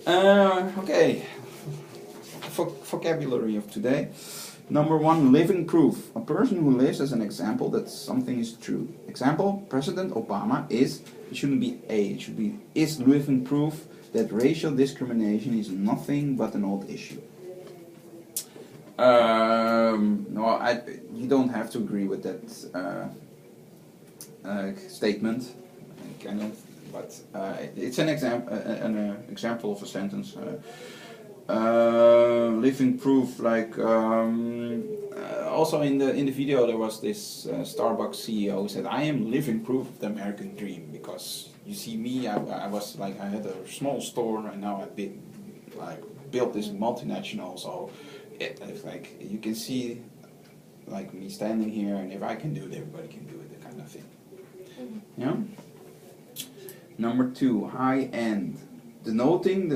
Okay, vocabulary of today. Number one, living proof. A person who lives as an example that something is true. Example, President Obama is, it shouldn't be a, it should be is living proof that racial discrimination is nothing but an old issue. No, you don't have to agree with that statement, kind of, but it's an example of a sentence. Living proof, like also in the video there was this Starbucks CEO who said, "I am living proof of the American dream, because you see me, I was like, I had a small store and now I built this multinational, so it's like you can see like me standing here, and if I can do it, everybody can do it," that kind of thing. Mm-hmm. Yeah. Number two, high end. Denoting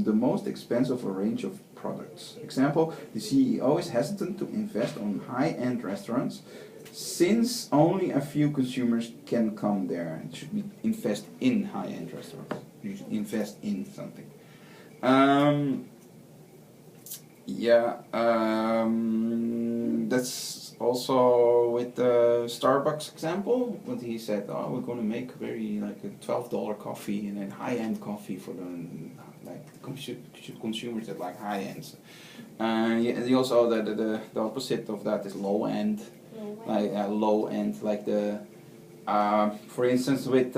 the most expensive range of products. Example, the CEO is hesitant to invest on high-end restaurants since only a few consumers can come there. It should be invest in high-end restaurants. You should invest in something. That's also with the Starbucks example. What he said, "Oh, we're going to make very like a $12 coffee and then high-end coffee for the like consumers that like high-ends." He also the opposite of that is low-end, like low-end, like the for instance with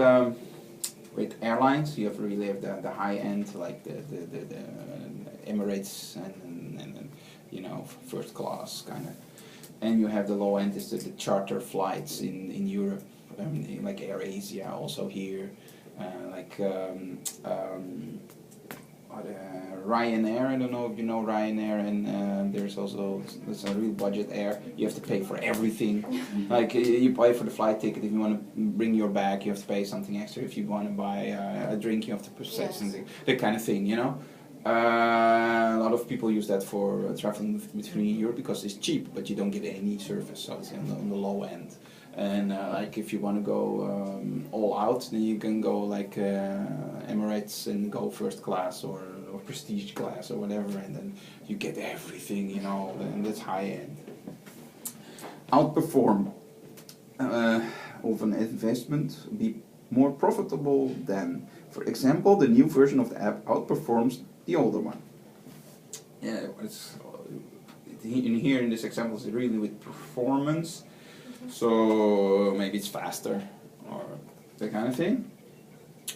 airlines, you really have the high-end, like the Emirates and you know, first class kind of. And you have the low end is the charter flights in Europe, like Air Asia, also here, like Ryanair. I don't know if you know Ryanair, and there's also a real budget air. You have to pay for everything. Like you pay for the flight ticket. If you want to bring your bag, you have to pay something extra. If you want to buy a drink, you have to pay something. That kind of thing, you know. A lot of people use that for traveling between Europe because it's cheap, but you don't get any service, so it's on the low end. And like if you want to go all out, then you can go like Emirates and go first class or prestige class or whatever, and then you get everything, you know, and that's high end. Outperform of an investment, be more profitable than. For example, the new version of the app outperforms the older one. Yeah, it's here in this example it's really with performance, so maybe it's faster or that kind of thing.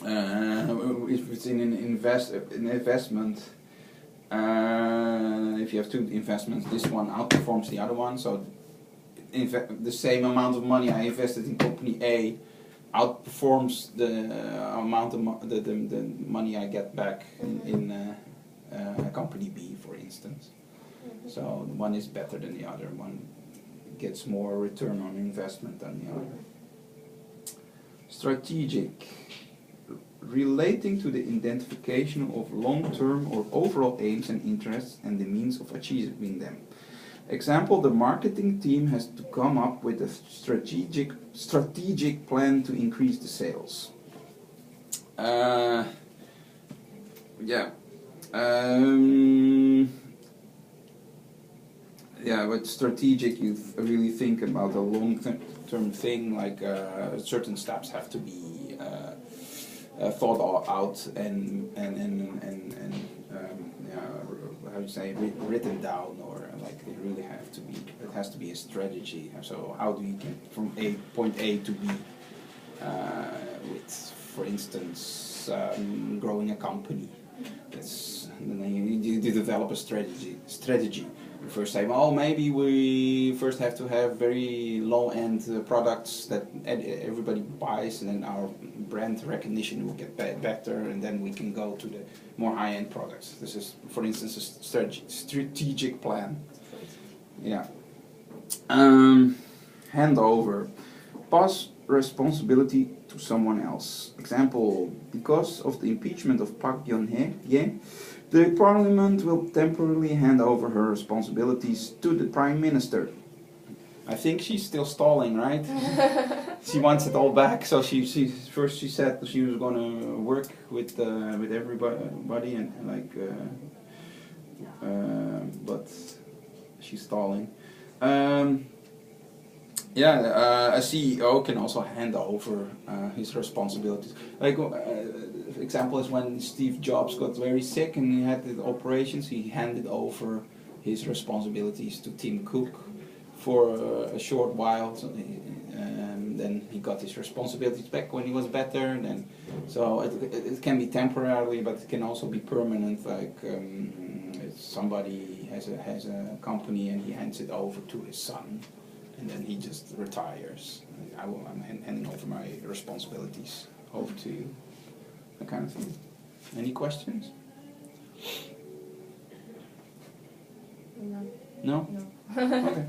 If it's in an investment, if you have two investments, this one outperforms the other one. So the same amount of money I invested in company A outperforms the amount of the money I get back in company B, for instance. So one is better than the other. One gets more return on investment than the other. Strategic. Relating to the identification of long-term or overall aims and interests and the means of achieving them. Example, the marketing team has to come up with a strategic plan to increase the sales. With strategic, you really think about a long-term thing, like certain steps have to be thought out and how you say, written down, or like they really have to be. It has to be a strategy. So how do you get from point A to B? With, for instance, growing a company. Then you develop a strategy. You first say, well, maybe we first have to have very low-end products that everybody buys, and then our brand recognition will get better, and then we can go to the more high-end products. This is, for instance, a strategic plan. Yeah. Hand over. Pass responsibility to someone else. Example, because of the impeachment of Park Geun-hye, the parliament will temporarily hand over her responsibilities to the prime minister. I think she's still stalling, right? She wants it all back. So she first she said she was gonna work with everybody and like, but she's stalling. Yeah, a CEO can also hand over his responsibilities. Like, example is when Steve Jobs got very sick and he had the operations, he handed over his responsibilities to Tim Cook for a short while. So then he got his responsibilities back when he was better. And then, so it can be temporary, but it can also be permanent. Like somebody has a company and he hands it over to his son. And then he just retires. I'm handing over my responsibilities over to you. That kind of thing. Any questions? No. No? No. Okay.